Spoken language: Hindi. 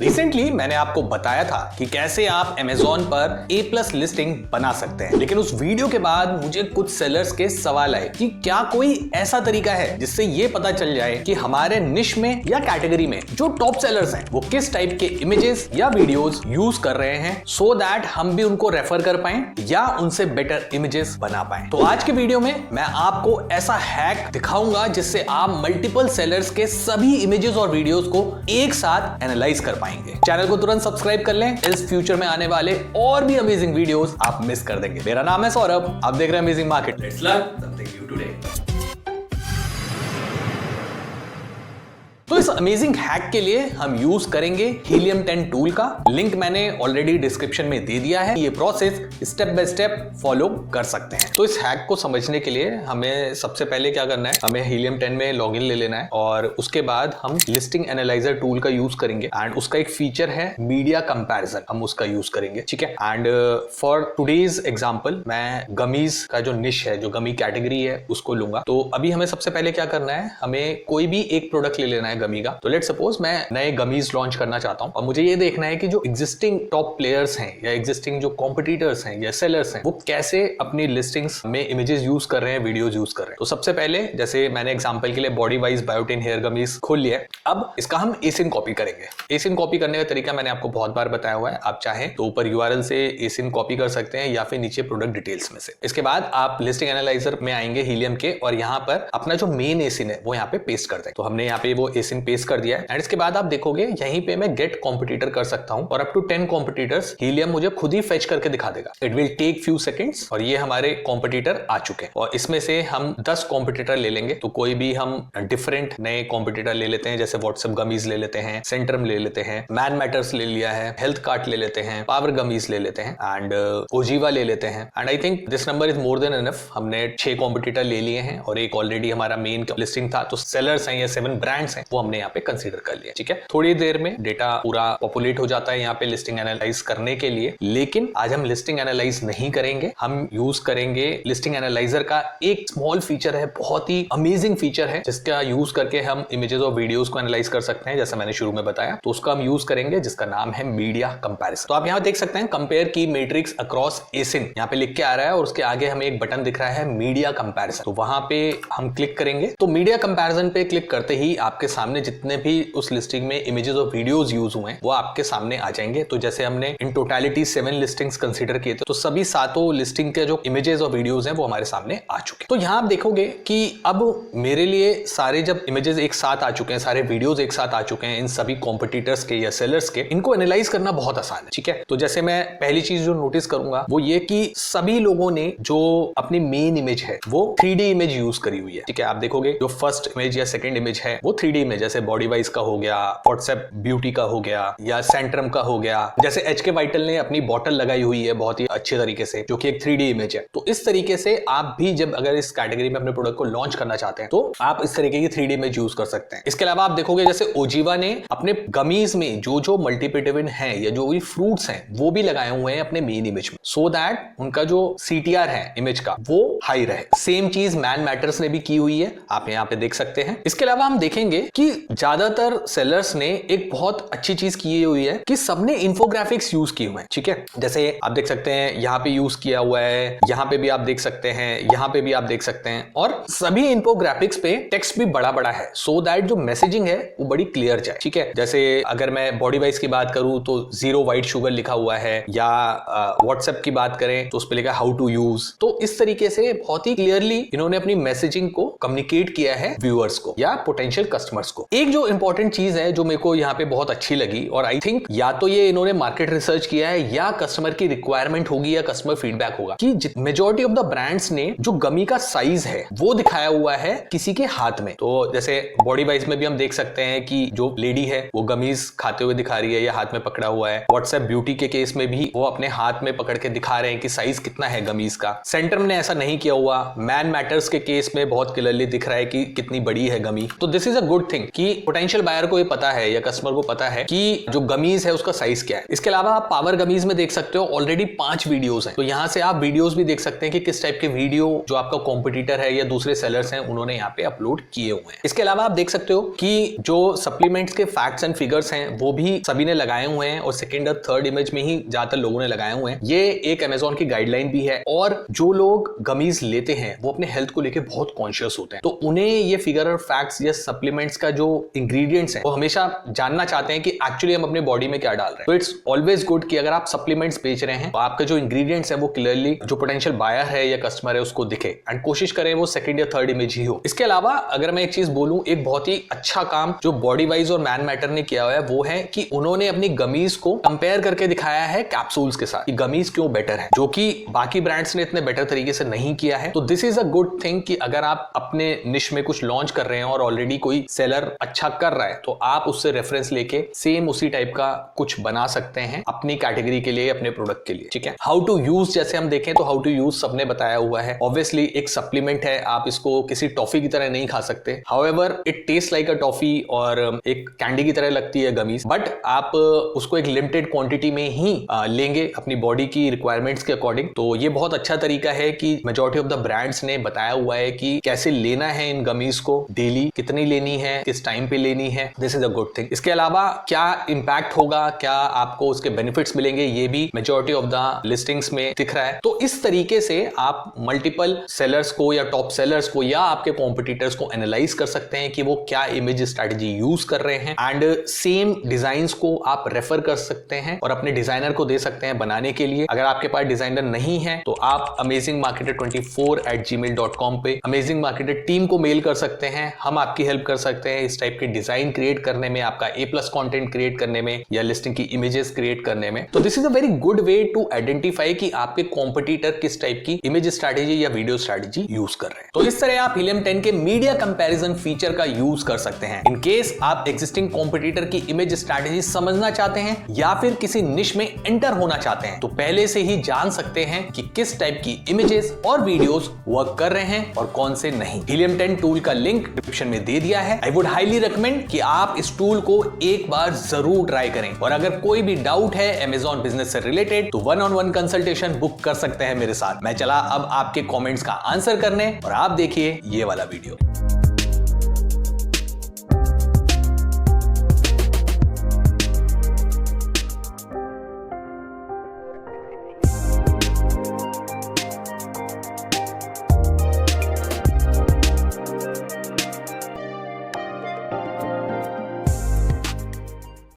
रिसेंटली मैंने आपको बताया था कि कैसे आप Amazon पर A+ लिस्टिंग बना सकते हैं, लेकिन उस वीडियो के बाद मुझे कुछ सेलर्स के सवाल आए कि क्या कोई ऐसा तरीका है जिससे ये पता चल जाए कि हमारे निश में या कैटेगरी में जो टॉप सेलर्स हैं वो किस टाइप के इमेजेस या वीडियोस यूज कर रहे हैं, सो दैट हम भी उनको रेफर कर पाएं या उनसे बेटर इमेजेस बना पाएं। तो आज के वीडियो में मैं आपको ऐसा हैक दिखाऊंगा जिससे आप मल्टीपल सेलर्स के सभी इमेजेस और वीडियोस को एक साथ एनालाइज कर पाएंगे। चैनल को तुरंत सब्सक्राइब कर लें, इस फ्यूचर में आने वाले और भी अमेजिंग वीडियोस आप मिस कर देंगे। मेरा नाम है सौरभ, आप देख रहे हैं amazing market. Let's learn something new today. तो इस अमेजिंग हैक के लिए हम यूज करेंगे हीलियम 10 टूल का। लिंक मैंने ऑलरेडी डिस्क्रिप्शन में दे दिया है। ये process step by step follow कर सकते हैं। तो इस हैक को समझने के लिए हमें सबसे पहले क्या करना है, हमें हीलियम 10 में लॉगिन ले लेना है और उसके बाद हम लिस्टिंग एनालाइजर टूल का यूज करेंगे एंड उसका एक फीचर है मीडिया कंपैरिजन, हम उसका यूज करेंगे। ठीक है। एंड फॉर टुडेज एग्जांपल मैं गमीज का जो निश है, जो गमी कैटेगरी है, उसको लूंगा। तो अभी हमें सबसे पहले क्या करना है, हमें कोई भी एक प्रोडक्ट ले लेना है गमी का। तो लेट्स सपोज मैं नए गमीज लॉन्च करना चाहता हूं और मुझे ये देखना है कि जो एग्जिस्टिंग टॉप प्लेयर्स हैं या एग्जिस्टिंग जो कॉम्पिटिटर्स हैं या सेलर्स हैं वो कैसे अपनी लिस्टिंग्स में इमेजेस यूज कर रहे हैं, वीडियोस यूज कर रहे हैं। तो सबसे पहले जैसे मैंने एग्जांपल के लिए body wise biotin hair gummies खोल लिया है। अब इसका हम एसिन कॉपी करेंगे। एसिन कॉपी करने का तरीका मैंने आपको बहुत बार बताया हुआ है। आप चाहें तो ऊपर यूआरएल से एसिन कॉपी कर सकते हैं या फिर नीचे प्रोडक्ट डिटेल्स में से। इसके बाद आप लिस्टिंग एनालाइजर में आएंगे हीलियम के और यहाँ पर अपना जो मेन एसिन है वो यहाँ पे पेस्ट कर दें। तो हमने यहाँ पे वो एसिन पेस्ट कर दिया है एंड इसके बाद आप देखोगे यहीं पे मैं गेट कॉम्पिटिटर कर सकता हूं और अप टू 10 कॉम्पिटिटर्स हीलियम मुझे खुद ही फेच करके दिखा देगा। It will take few seconds और ये हमारे कॉम्पिटिटर आ चुके हैं और इसमें से हम 10 कॉम्पिटिटर ले लेंगे। तो कोई भी हम डिफरेंट नए कॉम्पिटिटर ले लेते हैं, जैसे व्हाट्सएप गमीज ले लेते हैं, सेंट्रम ले लेते हैं, मैन मैटर्स ले लिया है, हेल्थ कार्ट ले लेते हैं, पावर गमीज ले लेते हैं एंड ओजीवा ले लेते हैं। And I think this number is more than enough. हमने 6 कॉम्पिटिटर ले लिए हैं और एक ऑलरेडी हमारा मेन लिस्टिंग था। तो सेलर्स हैं या 7 ब्रांड्स हैं वो हमने यहाँ पे कंसीडर कर लिया। ठीक है। थोड़ी देर में डेटा पूरा पॉपुलेट हो जाता है यहाँ पे लिस्टिंग एनालाइज करने के लिए, लेकिन आज हम लिस्टिंग एनालाइज नहीं करेंगे। हम यूज करेंगे लिस्टिंग एनालाइजर का एक स्मॉल फीचर है, बहुत ही अमेजिंग फीचर है, जिसका यूज करके हम इमेजेस और वीडियोस को एनालाइज कर सकते हैं, जैसा मैंने शुरू में बताया। तो उसका हम यूज करेंगे जिसका नाम है मीडिया कंपैरिजन। तो आप यहाँ देख सकते हैं कंपेयर की मैट्रिक्स अक्रॉस एसिन यहाँ पे लिख के आ रहा है और उसके आगे हमें एक बटन दिख रहा है मीडिया कंपैरिजन। तो वहां पे हम क्लिक करेंगे। तो मीडिया कंपैरिजन पे क्लिक करते ही आपके सामने जितने भी उस लिस्टिंग में इमेजेस और वीडियोस यूज हुए हैं वो आपके सामने आ जाएंगे। तो जैसे हमने इन टोटलिटी 7 लिस्टिंग्स कंसीडर किए थे, तो सभी 7 लिस्टिंग के जो इमेजेस और वीडियोस हैं वो हमारे सामने आ चुके। तो यहां आप देखोगे कि अब मेरे लिए सारे जब इमेजेस एक साथ आ चुके हैं, सारे वीडियोस एक साथ आ चुके हैं, इन सभी कॉम्पिटिटर्स के या सेलर्स के, इनको एनालाइज करना बहुत आसान है। ठीक है। तो जैसे मैं पहली चीज जो नोटिस करूंगा वो ये कि सभी लोगों ने जो अपनी मेन इमेज है वो 3D इमेज यूज करी हुई है। ठीक है। आप देखोगे जो फर्स्ट इमेज या सेकंड इमेज है वो 3D इमेज, जैसे बॉडी वाइज का हो गया, व्हाट्सएप ब्यूटी का हो गया या सेंट्रम का हो गया, जैसे HK वाइटल ने अपनी बॉटल लगाई हुई है बहुत ही अच्छे तरीके से, जो कि एक 3D इमेज है। तो इस तरीके से आप भी जब अगर इस कैटेगरी में अपने प्रोडक्ट को लॉन्च करना चाहते हैं तो आप इस तरीके की 3D इमेज यूज कर सकते हैं। इसके अलावा आप देखोगे जैसे ओजीवा ने अपने गमीज में जो मल्टीविटामिन है या जो भी फ्रूट्स हैं वो भी लगाए हुए हैं अपने मेन इमेज में, सो दैट उनका जो CTR है इमेज का वो हाई रहे। सेम चीज मैन मैटर्स ने भी की हुई है, आप यहाँ पे देख सकते हैं। इसके अलावा हम देखेंगे कि ज्यादातर सेलर्स ने एक बहुत अच्छी चीज की हुई है कि सबने इंफोग्राफिक्स यूज किए हुए हैं। ठीक है। जैसे आप देख सकते हैं यहाँ पे यूज किया हुआ है, यहाँ पे भी आप देख सकते हैं, यहाँ पे भी आप देख सकते हैं, और सभी इंफोग्राफिक्स पे टेक्स्ट भी बड़ा बड़ा है, सो दैट जो मैसेजिंग है वो बड़ी क्लियर जाए। ठीक है। जैसे अगर मैं बॉडी वाइज की बात करूं तो 0 व्हाइट शुगर लिखा हुआ है, या व्हाट्सएप की बात करें तो उस पर लिखा हाउ टू यूज। तो इस तरीके से बहुत ही क्लियरली इन्होंने अपनी मैसेजिंग को कम्युनिकेट किया है व्यूअर्स को या पोटेंशियल कस्टमर्स को। एक जो इंपॉर्टेंट चीज है जो मेरे को यहाँ पे बहुत अच्छी लगी, और आई थिंक या तो ये इन्होंने मार्केट रिसर्च किया है या कस्टमर की रिक्वायरमेंट होगी या कस्टमर फीडबैक होगा, कि मेजॉरिटी ऑफ द ब्रांड्स ने जो गमी का साइज है वो दिखाया हुआ है किसी के हाथ में। तो जैसे बॉडी वाइज में भी हम देख सकते हैं कि जो लेडी है वो गमीज खाते हुए दिखा रही है या हाथ में पकड़ा हुआ है। व्हाट्सएप ब्यूटी के केस में भी वो अपने हाथ में पकड़ के दिखा रहे हैं कि साइज कितना है गमीज का। सेंट्रम ने ऐसा नहीं किया हुआ। मैन मैटर्स के केस में बहुत क्लियरली दिख रहा है कि कितनी बड़ी है गमी। तो this is a good thing कि पोटेंशियल बायर को ये पता है या कस्टमर को पता है कि जो गमीज है उसका साइज क्या है। इसके अलावा आप पावर गमीज में देख सकते हो ऑलरेडी 5 वीडियोस हैं, तो यहां से आप वीडियोस भी देख सकते हैं कि किस टाइप के वीडियो जो आपका कॉम्पिटिटर है या दूसरे सेलर्स हैं उन्होंने यहाँ पे अपलोड किए हुए हैं। इसके अलावा आप देख सकते हो कि जो सप्लीमेंट्स के फैक्ट्स एंड फिगर्स हैं वो भी सभी ने लगाए हुए हैं और सेकंड और थर्ड इमेज में ही ज्यादातर लोगों ने लगाए हुए हैं। ये एक अमेज़न की गाइडलाइन भी है और जो लोग गमीज लेते हैं वो अपने हेल्थ को लेकर बहुत कॉन्शियस होते हैं, तो उन्हें ये फिगर और फैक्ट्स या सप्लीमेंट्स का जो इंग्रेडिएंट्स है वो हमेशा जानना चाहते हैं कि एक्चुअली हम अपने बॉडी में क्या डाल रहे हैं। तो इट्स ऑलवेज गुड कि अगर आप सप्लीमेंट्स बेच रहे हैं तो आपके जो इंग्रेडिएंट्स है वो क्लियरली जो पोटेंशियल बायर है या कस्टमर है उसको दिखे एंड कोशिश करें वो सेकंड या थर्ड इमेज ही हो। इसके अलावा अगर मैं एक चीज बोलूं, एक बहुत ही अच्छा काम जो बॉडी वाइज और मैन मैटर ने किया हुआ है वो है कि उन्होंने अपनी गमीज को कंपेयर करके दिखाया है कैप्सूल्स के साथ कि गमीज क्यों बेटर है, जो कि बाकी ब्रांड्स ने इतने बेटर तरीके से नहीं किया है। तो this is a good thing कि अगर आप अपने निश में कुछ लॉन्च कर रहे हैं और ऑलरेडी कोई सेलर अच्छा कर रहा है तो आप उससे रेफरेंस लेके सेम उसी टाइप का कुछ बना सकते हैं अपनी कैटेगरी के लिए, अपने प्रोडक्ट के लिए। ठीक है, हाउ टू यूज जैसे हम देखें तो हाउ टू यूज सबने बताया हुआ है। ऑब्वियसली एक सप्लीमेंट है, आप इसको किसी टॉफी की तरह नहीं खा सकते। However it taste like a toffee और एक कैंडी की तरह लगती है गमीज, बट आप उसको एक लिमिटेड क्वांटिटी में ही लेंगे अपनी बॉडी की रिक्वायरमेंट्स के अकॉर्डिंग। तो ये बहुत अच्छा तरीका है कि मेजॉरिटी ऑफ द ब्रांड्स ने बताया हुआ है कि कैसे लेना है इन गमीज को, डेली कितनी लेनी है, किस टाइम पे लेनी है। This is a good thing. इसके अलावा क्या इंपैक्ट होगा, क्या आपको उसके बेनिफिट्स मिलेंगे, ये भी मेजॉरिटी ऑफ द लिस्टिंग्स में दिख रहा है। तो इस तरीके से आप मल्टीपल सेलर्स को या टॉप सेलर्स को या आपके कॉम्पिटिटर्स को एनालाइज कर सकते हैं कि वो क्या इमेज स्ट्रेटजी यूज कर रहे हैं एंड सेम डिजाइन्स को आप रेफर कर सकते हैं और अपने डिजाइनर को दे सकते हैं बनाने के लिए। अगर आपके पास डिजाइनर नहीं है तो आप amazingmarketer24@gmail.com पे अमेजिंग मार्केटर टीम को मेल कर सकते हैं, हम आपकी हेल्प कर सकते हैं इस टाइप के डिजाइन क्रिएट करने में, आपका A+ कंटेंट क्रिएट करने में या लिस्टिंग की इमेजेस क्रिएट करने में। तो this is a very good way to identify कि आपके कॉम्पिटिटर किस टाइप की इमेज स्ट्रेटजी या वीडियो स्ट्रेटजी यूज कर रहे हैं। तो इस तरह आप हीलियम 10 के मीडिया कंपैरिजन फीचर का यूज कर सकते हैं इन केस आप एग्जिस्टिंग कॉम्पिटिटर की इमेज स्ट्रेटजी समझना चाहते हैं या फिर किसी निश में एंटर होना चाहते हैं, तो पहले से ही जान सकते हैं कि किस टाइप की इमेजेस और वीडियोस वर्क कर रहे हैं और कौन से नहीं। हीलियम 10 टूल का लिंक डिस्क्रिप्शन में दे दिया है। आई वुड हाईली रिकमेंड कि आप इस टूल को एक बार जरूर ट्राई करें और अगर कोई भी डाउट है अमेज़न बिजनेस से रिलेटेड तो 1-on-1 कंसल्टेशन बुक कर सकते हैं मेरे साथ। मैं चला अब आपके कमेंट्स का आंसर करने और आप देखिए ये वाला वीडियो।